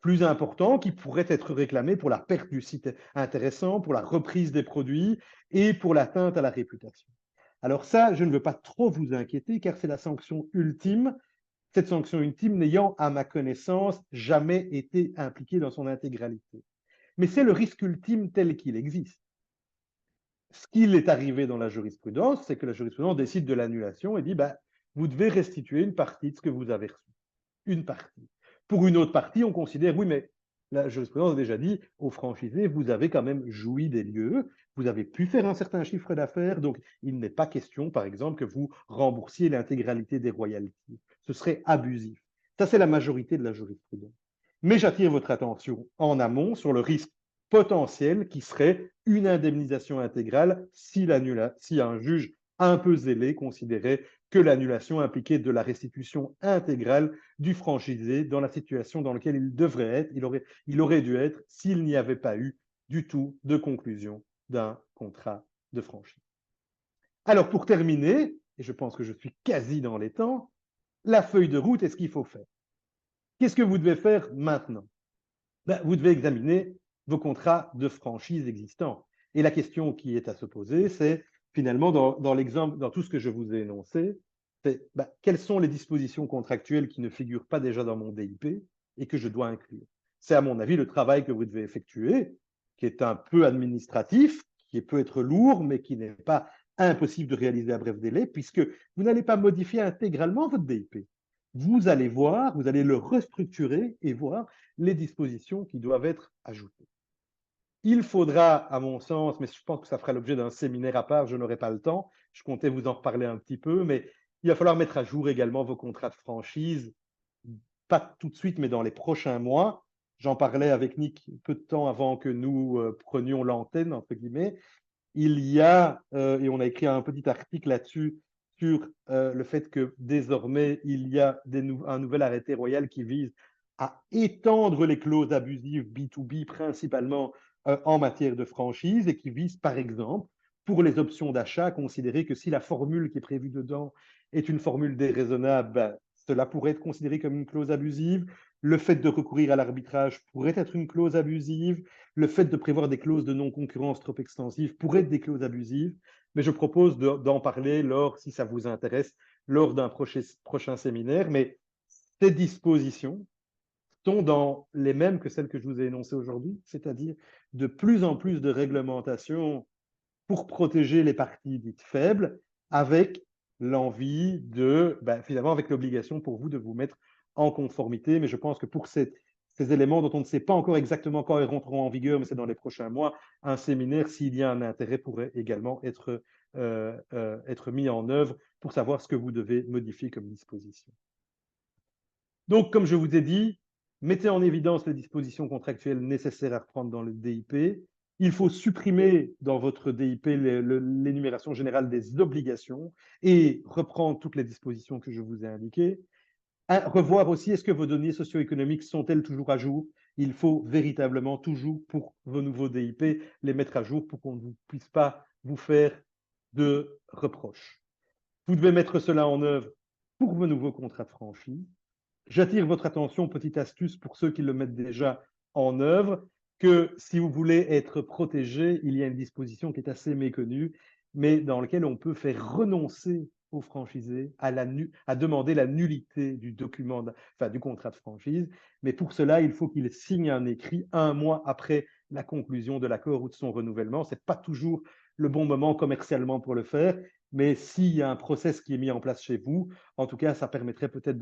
plus importants qui pourraient être réclamés pour la perte du site intéressant, pour la reprise des produits et pour l'atteinte à la réputation. Alors ça, je ne veux pas trop vous inquiéter car c'est la sanction ultime, cette sanction ultime n'ayant, à ma connaissance, jamais été impliquée dans son intégralité. Mais c'est le risque ultime tel qu'il existe. Ce qu'il est arrivé dans la jurisprudence, c'est que la jurisprudence décide de l'annulation et dit bah, vous devez restituer une partie de ce que vous avez reçu. Une partie. Pour une autre partie, on considère oui, mais la jurisprudence a déjà dit aux franchisés, vous avez quand même joui des lieux, vous avez pu faire un certain chiffre d'affaires, donc il n'est pas question, par exemple, que vous remboursiez l'intégralité des royalties. Ce serait abusif. Ça, c'est la majorité de la jurisprudence. Mais j'attire votre attention en amont sur le risque potentiel qui serait une indemnisation intégrale si un juge un peu zélé considérait que l'annulation impliquait de la restitution intégrale du franchisé dans la situation dans laquelle il devrait être, il aurait dû être s'il n'y avait pas eu du tout de conclusion d'un contrat de franchise. Alors pour terminer, et je pense que je suis quasi dans les temps, la feuille de route et ce qu'il faut faire. Qu'est-ce que vous devez faire maintenant? Vous devez examiner vos contrats de franchise existants. Et la question qui est à se poser, c'est finalement dans l'exemple, dans tout ce que je vous ai énoncé, c'est quelles sont les dispositions contractuelles qui ne figurent pas déjà dans mon DIP et que je dois inclure. C'est à mon avis le travail que vous devez effectuer, qui est un peu administratif, qui peut être lourd, mais qui n'est pas impossible de réaliser à bref délai, puisque vous n'allez pas modifier intégralement votre DIP. Vous allez voir, vous allez le restructurer et voir les dispositions qui doivent être ajoutées. Il faudra, à mon sens, mais je pense que ça fera l'objet d'un séminaire à part, je n'aurai pas le temps, je comptais vous en reparler un petit peu, mais il va falloir mettre à jour également vos contrats de franchise, pas tout de suite, mais dans les prochains mois. J'en parlais avec Nick peu de temps avant que nous prenions l'antenne, entre guillemets. Il y a, et on a écrit un petit article là-dessus, sur le fait que désormais, il y a un nouvel arrêté royal qui vise à étendre les clauses abusives B2B, principalement en matière de franchise, et qui vise, par exemple, pour les options d'achat, à considérer que si la formule qui est prévue dedans est une formule déraisonnable, ben, cela pourrait être considéré comme une clause abusive. Le fait de recourir à l'arbitrage pourrait être une clause abusive. Le fait de prévoir des clauses de non-concurrence trop extensives pourrait être des clauses abusives. Mais je propose d'en parler si ça vous intéresse, lors d'un prochain séminaire. Mais ces dispositions sont dans les mêmes que celles que je vous ai énoncées aujourd'hui, c'est-à-dire de plus en plus de réglementations pour protéger les parties dites faibles, avec l'envie finalement, avec l'obligation pour vous de vous mettre en conformité. Mais je pense que pour ces éléments dont on ne sait pas encore exactement quand ils rentreront en vigueur, mais c'est dans les prochains mois, un séminaire, s'il y a un intérêt, pourrait également être mis en œuvre pour savoir ce que vous devez modifier comme disposition. Donc, comme je vous ai dit, mettez en évidence les dispositions contractuelles nécessaires à reprendre dans le DIP. Il faut supprimer dans votre DIP l'énumération générale des obligations et reprendre toutes les dispositions que je vous ai indiquées. Revoir aussi, est-ce que vos données socio-économiques sont-elles toujours à jour? Il faut véritablement toujours, pour vos nouveaux DIP, les mettre à jour pour qu'on ne puisse pas vous faire de reproches. Vous devez mettre cela en œuvre pour vos nouveaux contrats de franchise. J'attire votre attention, petite astuce pour ceux qui le mettent déjà en œuvre, que si vous voulez être protégé, il y a une disposition qui est assez méconnue, mais dans laquelle on peut faire renoncer au franchisé à demander la nullité du document, enfin du contrat de franchise. Mais pour cela, il faut qu'il signe un écrit un mois après la conclusion de l'accord ou de son renouvellement. Ce n'est pas toujours le bon moment commercialement pour le faire, mais s'il y a un process qui est mis en place chez vous, en tout cas, ça permettrait peut-être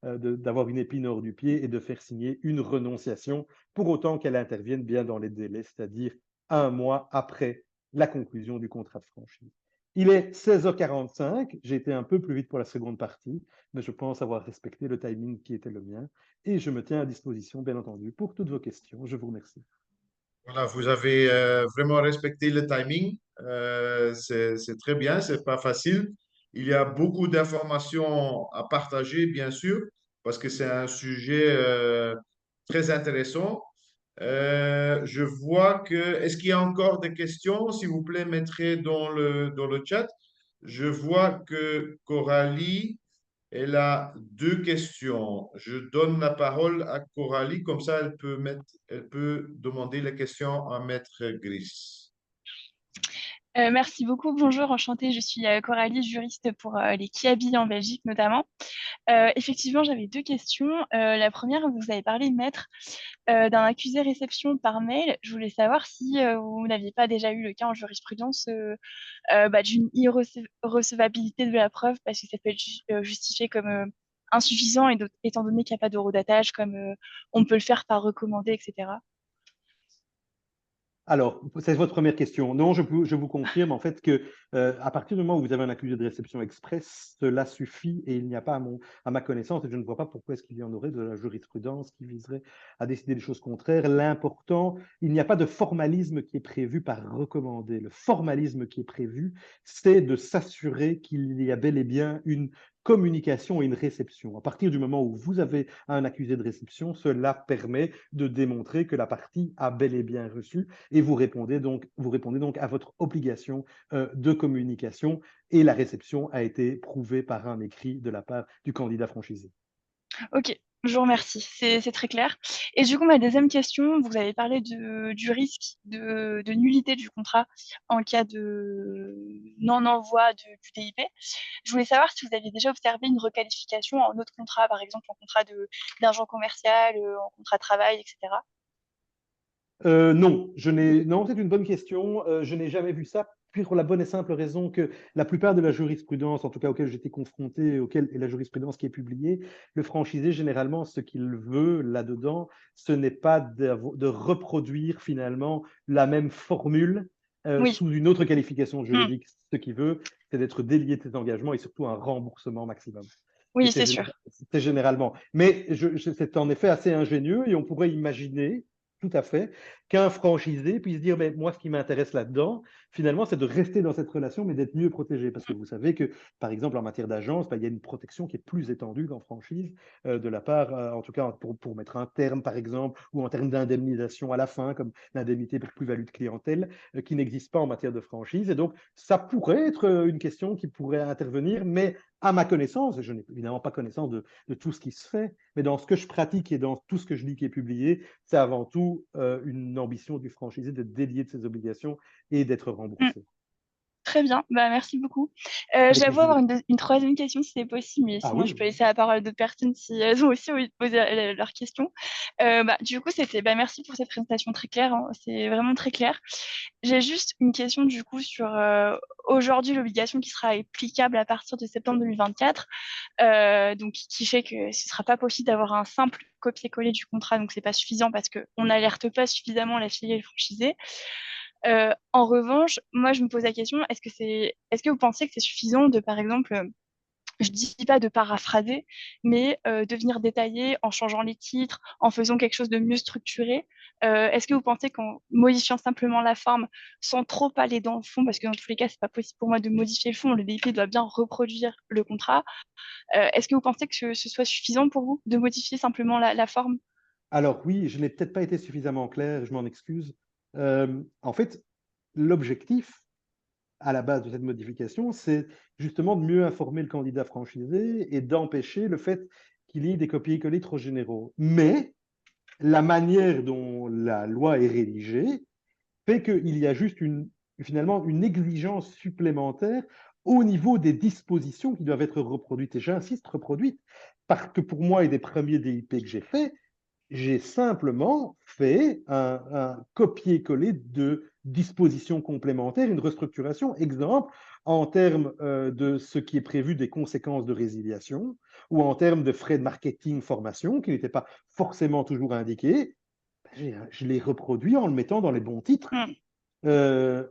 d'avoir une épine hors du pied et de faire signer une renonciation, pour autant qu'elle intervienne bien dans les délais, c'est-à-dire un mois après la conclusion du contrat de franchise. Il est 16h45, j'ai été un peu plus vite pour la seconde partie, mais je pense avoir respecté le timing qui était le mien et je me tiens à disposition, bien entendu, pour toutes vos questions. Je vous remercie. Voilà, vous avez vraiment respecté le timing. C'est très bien, c'est pas facile. Il y a beaucoup d'informations à partager, bien sûr, parce que c'est un sujet très intéressant. Je vois que, est-ce qu'il y a encore des questions? S'il vous plaît, mettrez dans le chat. Je vois que Coralie, elle a deux questions. Je donne la parole à Coralie, comme ça elle peut demander les questions à Maître Gris. Merci beaucoup. Bonjour, enchantée. Je suis Coralie, juriste pour les Kiabi en Belgique notamment. Effectivement, j'avais deux questions. La première, vous avez parlé, maître, d'un accusé réception par mail. Je voulais savoir si vous n'aviez pas déjà eu le cas en jurisprudence d'une irrecevabilité de la preuve parce que ça peut être justifié comme insuffisant et étant donné qu'il n'y a pas d'eurodatage comme on peut le faire par recommandé, etc. Alors, c'est votre première question. Non, je vous confirme en fait que à partir du moment où vous avez un accusé de réception express, cela suffit et il n'y a pas, à ma connaissance, et je ne vois pas pourquoi est-ce qu'il y en aurait de la jurisprudence qui viserait à décider des choses contraires. L'important, il n'y a pas de formalisme qui est prévu par recommandé. Le formalisme qui est prévu, c'est de s'assurer qu'il y a bel et bien une communication et une réception. À partir du moment où vous avez un accusé de réception, cela permet de démontrer que la partie a bel et bien reçu et vous répondez donc à votre obligation de communication et la réception a été prouvée par un écrit de la part du candidat franchisé. Ok, je vous remercie, c'est très clair. Et du coup, ma deuxième question, vous avez parlé du risque de nullité du contrat en cas de non-envoi du DIP. Je voulais savoir si vous aviez déjà observé une requalification en autre contrat, par exemple en contrat d'agent commercial, en contrat de travail, etc. Non, non, c'est une bonne question. Je n'ai jamais vu ça, pour la bonne et simple raison que la plupart de la jurisprudence, en tout cas auquel j'étais confronté, et la jurisprudence qui est publiée, le franchisé, généralement, ce qu'il veut là-dedans, ce n'est pas de reproduire finalement la même formule Oui, sous une autre qualification hmm, juridique. Ce qu'il veut, c'est d'être délié de ses engagements et surtout un remboursement maximum. Et oui, c'est sûr. c'est généralement. Mais c'est en effet assez ingénieux et on pourrait imaginer, tout à fait, qu'un franchisé puisse dire, mais moi, ce qui m'intéresse là-dedans, finalement, c'est de rester dans cette relation, mais d'être mieux protégé. Parce que vous savez que, par exemple, en matière d'agence, il y a une protection qui est plus étendue qu'en franchise, de la part, en tout cas, pour mettre un terme, par exemple, ou en termes d'indemnisation à la fin, comme l'indemnité pour plus-value de clientèle, qui n'existe pas en matière de franchise. Et donc, ça pourrait être une question qui pourrait intervenir, mais à ma connaissance, je n'ai évidemment pas connaissance de tout ce qui se fait, mais dans ce que je pratique et dans tout ce que je lis qui est publié, c'est avant tout une ambition du franchisé d'être délié de ses obligations et d'être Hmm. remboursé. Très bien, bah, merci beaucoup. Avec J'avoue avoir plaisir. une troisième question si c'est possible, mais Ah sinon je oui, peux laisser la parole à d'autres personnes si elles ont aussi envie de poser leurs questions. Du coup, merci pour cette présentation très claire, hein, c'est vraiment très clair. J'ai juste une question du coup sur aujourd'hui l'obligation qui sera applicable à partir de septembre 2024, donc qui fait que ce ne sera pas possible d'avoir un simple copier-coller du contrat, donc c'est pas suffisant parce qu'on n'alerte pas suffisamment la filiale franchisée. En revanche, moi, je me pose la question, est-ce que vous pensez que c'est suffisant de, par exemple, je dis pas de paraphraser, mais de venir détailler en changeant les titres, en faisant quelque chose de mieux structuré. Est-ce que vous pensez qu'en modifiant simplement la forme, sans trop aller dans le fond, parce que dans tous les cas, c'est pas possible pour moi de modifier le fond, le DIP doit bien reproduire le contrat. Est-ce que vous pensez que ce soit suffisant pour vous de modifier simplement la forme? Alors oui, je n'ai peut-être pas été suffisamment clair, je m'en excuse. En fait, l'objectif à la base de cette modification, c'est justement de mieux informer le candidat franchisé et d'empêcher le fait qu'il y ait des copier-coller trop généraux. Mais la manière dont la loi est rédigée fait qu'il y a juste finalement une exigence supplémentaire au niveau des dispositions qui doivent être reproduites. Et j'insiste, reproduites, parce que pour moi et des premiers DIP que j'ai faits, j'ai simplement fait un copier-coller de dispositions complémentaires, une restructuration. Exemple, en termes de ce qui est prévu des conséquences de résiliation ou en termes de frais de marketing formation qui n'étaient pas forcément toujours indiqués, je l'ai reproduit en le mettant dans les bons titres. Hmm.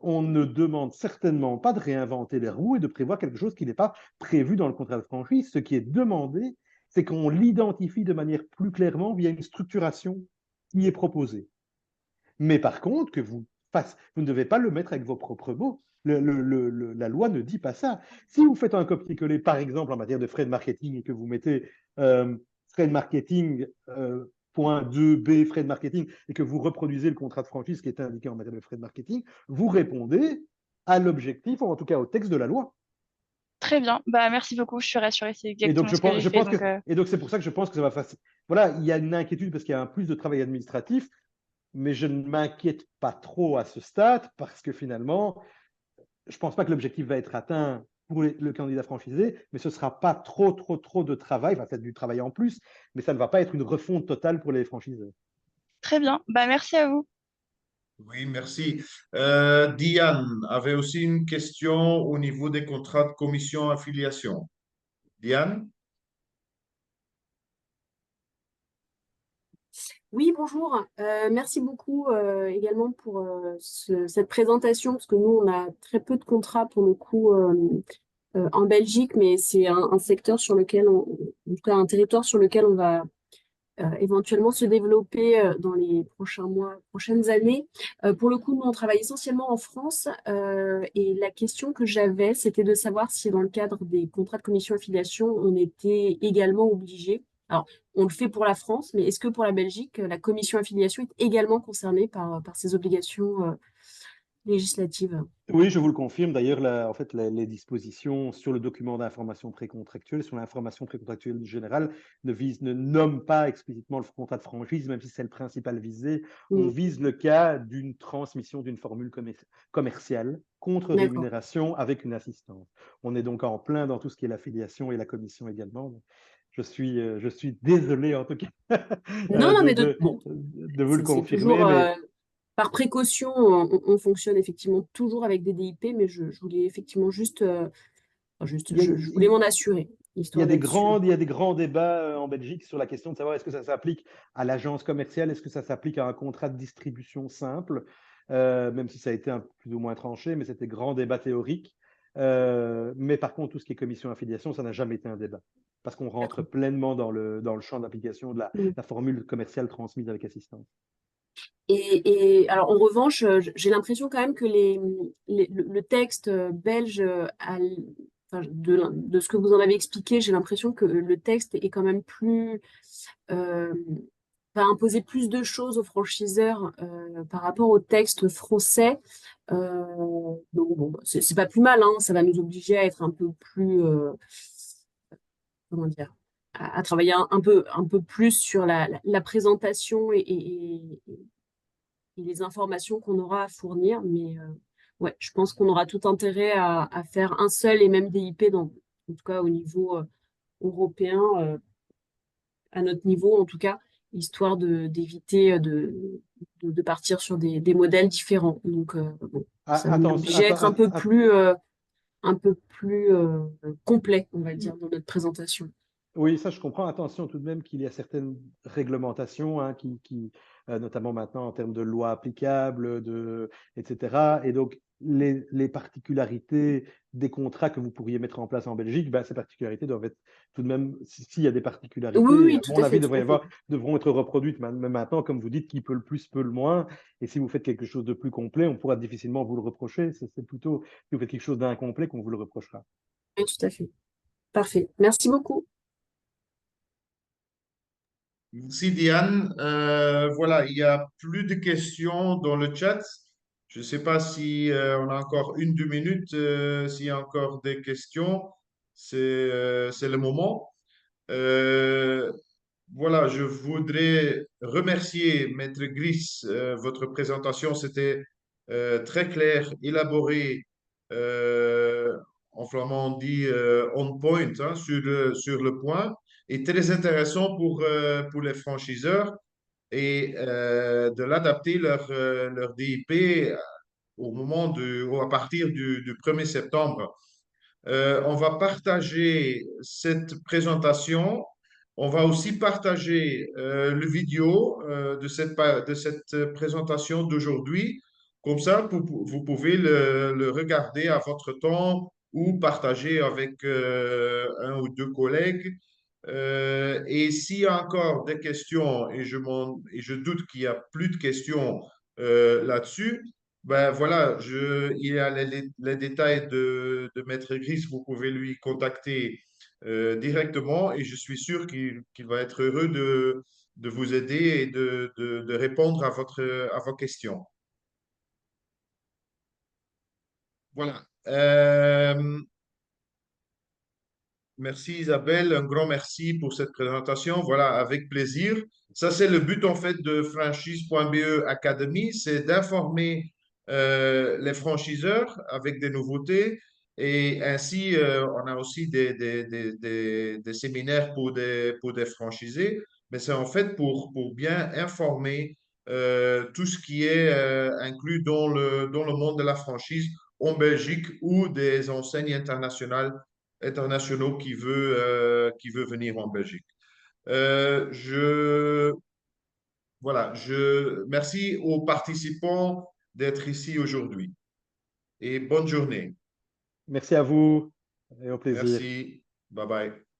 On ne demande certainement pas de réinventer les roues et de prévoir quelque chose qui n'est pas prévu dans le contrat de franchise. Ce qui est demandé, c'est qu'on l'identifie de manière plus clairement via une structuration qui est proposée. Mais par contre, vous ne devez pas le mettre avec vos propres mots. La loi ne dit pas ça. Si vous faites un copier-coller, par exemple, en matière de frais de marketing et que vous mettez frais de marketing point 2b, frais de marketing, et que vous reproduisez le contrat de franchise qui est indiqué en matière de frais de marketing, vous répondez à l'objectif, ou en tout cas au texte de la loi. Très bien. Bah, merci beaucoup. Je suis rassurée. C'est Et donc, exactement ce que j'ai je fait. pense que, Donc, et donc c'est pour ça que je pense que ça va faciliter. Voilà, il y a une inquiétude parce qu'il y a un plus de travail administratif, mais je ne m'inquiète pas trop à ce stade parce que finalement, je ne pense pas que l'objectif va être atteint pour le candidat franchisé, mais ce ne sera pas trop de travail, va peut-être du travail en plus, mais ça ne va pas être une refonte totale pour les franchisés. très bien. Bah, merci à vous. Oui, merci. Diane avait aussi une question au niveau des contrats de commission affiliation. Diane? Oui, bonjour. Merci beaucoup également pour cette présentation, parce que nous, on a très peu de contrats pour le coup en Belgique, mais c'est un secteur sur lequel, en tout cas un territoire sur lequel on va éventuellement se développer dans les prochains mois, prochaines années. Pour le coup, nous, on travaille essentiellement en France et la question que j'avais, c'était de savoir si dans le cadre des contrats de commission affiliation, on était également obligé. Alors, on le fait pour la France, mais est-ce que pour la Belgique, la commission affiliation est également concernée par ces obligations législatives? Oui, je vous le confirme. D'ailleurs, en fait, les dispositions sur le document d'information précontractuelle, sur l'information précontractuelle générale, ne nomment pas explicitement le contrat de franchise, même si c'est le principal visé. On Mm, vise le cas d'une transmission d'une formule commerciale contre d'accord. rémunération avec une assistance. On est donc en plein dans tout ce qui est l'affiliation et la commission également. Donc, je suis désolé en tout cas Non, non, mais bon, de vous le c'est confirmer, toujours mais par précaution, on fonctionne effectivement toujours avec des DIP, mais je voulais effectivement il y a, je voulais m'en assurer, histoire d'être sûr. il y a des grands débats en Belgique sur la question de savoir est-ce que ça s'applique à l'agence commerciale, est-ce que ça s'applique à un contrat de distribution simple, même si ça a été plus ou moins tranché, mais c'était grand débat théorique. Mais par contre, tout ce qui est commission affiliation, ça n'a jamais été un débat, parce qu'on rentre D'accord. pleinement dans le champ d'application de Mm. la formule commerciale transmise avec assistance. Alors, en revanche, j'ai l'impression quand même que le texte belge, enfin, de ce que vous en avez expliqué, j'ai l'impression que le texte est quand même euh, va imposer plus de choses aux franchiseurs par rapport au texte français. Donc, bon, bah, c'est pas plus mal, hein, ça va nous obliger à être un peu plus, comment dire, à travailler un peu plus sur la présentation et les informations qu'on aura à fournir. Mais ouais, je pense qu'on aura tout intérêt à faire un seul et même DIP, en tout cas au niveau européen, à notre niveau en tout cas, histoire d'éviter de partir sur des modèles différents. Donc bon, ça va nous Attention, obliger à être un peu plus complet, on va dire, dans notre présentation. Oui, ça je comprends. Attention tout de même qu'il y a certaines réglementations hein, notamment maintenant en termes de lois applicables, etc. Et donc les particularités des contrats que vous pourriez mettre en place en Belgique, ben, ces particularités doivent être tout de même, s'il y a des Oui, particularités, oui, à tout mon à fait, avis, tout à fait. devront être reproduites. Mais maintenant, comme vous dites, qui peut le plus, peut le moins. Et si vous faites quelque chose de plus complet, on pourra difficilement vous le reprocher. C'est plutôt si vous faites quelque chose d'incomplet qu'on vous le reprochera. Oui, tout à fait. Parfait. Merci beaucoup. Merci Diane. Voilà, il n'y a plus de questions dans le chat. Je ne sais pas si on a encore 1, 2 minutes. S'il y a encore des questions, c'est le moment. Euh, voilà, je voudrais remercier Maître Gris. Votre présentation, c'était très clair, élaboré, euh, en flamand on dit on point, hein, sur le point, et très intéressant pour les franchiseurs et de l'adapter leur DIP à partir du 1er septembre. On va partager cette présentation. On va aussi partager le vidéo de cette présentation d'aujourd'hui. Comme ça, vous pouvez le regarder à votre temps ou partager avec un ou deux collègues. Et s'il y a encore des questions, et je doute qu'il y a plus de questions là-dessus, ben voilà, il y a les détails de Maître Gris, vous pouvez lui contacter directement et je suis sûr qu'il va être heureux de vous aider et de répondre à vos questions. Voilà. Merci Isabelle, un grand merci pour cette présentation. Voilà, avec plaisir. Ça, c'est le but en fait de franchise.be Academy, c'est d'informer les franchiseurs avec des nouveautés et ainsi on a aussi des séminaires pour des franchisés, mais c'est en fait pour bien informer tout ce qui est inclus dans le monde de la franchise en Belgique ou des enseignes internationaux qui veut venir en Belgique. Voilà, je merci aux participants d'être ici aujourd'hui et bonne journée. Merci à vous et au plaisir. Merci. Bye bye.